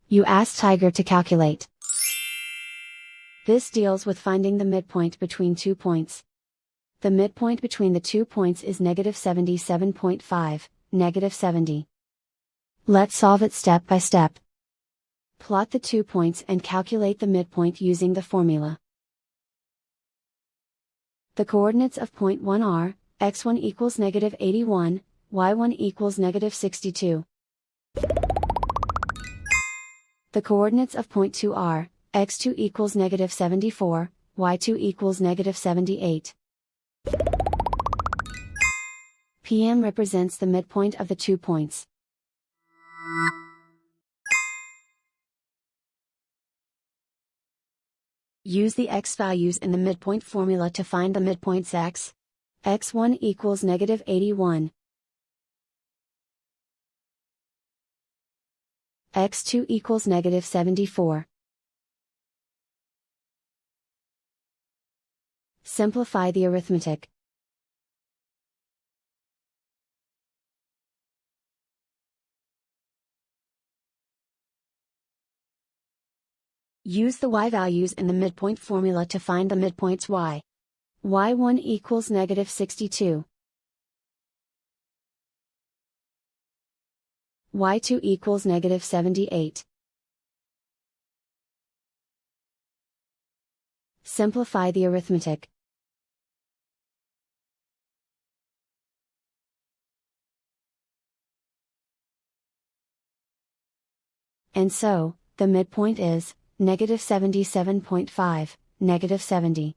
You ask Tiger to calculate. This deals with finding the midpoint between 2 points. The midpoint between the 2 points is -77.5, -70. Let's solve it step by step. Plot the 2 points and calculate the midpoint using the formula. The coordinates of point 1 are, x1 equals -81, y1 equals -62. The coordinates of point 2 are, x2 equals -74, y2 equals -78. PM represents the midpoint of the 2 points. Use the x values in the midpoint formula to find the midpoints x. x1 equals -81. x2 equals -74. Simplify the arithmetic. Use the y values in the midpoint formula to find the midpoints y. y1 equals -62. y2 equals -78. Simplify the arithmetic. And so, the midpoint is, -77.5, -70.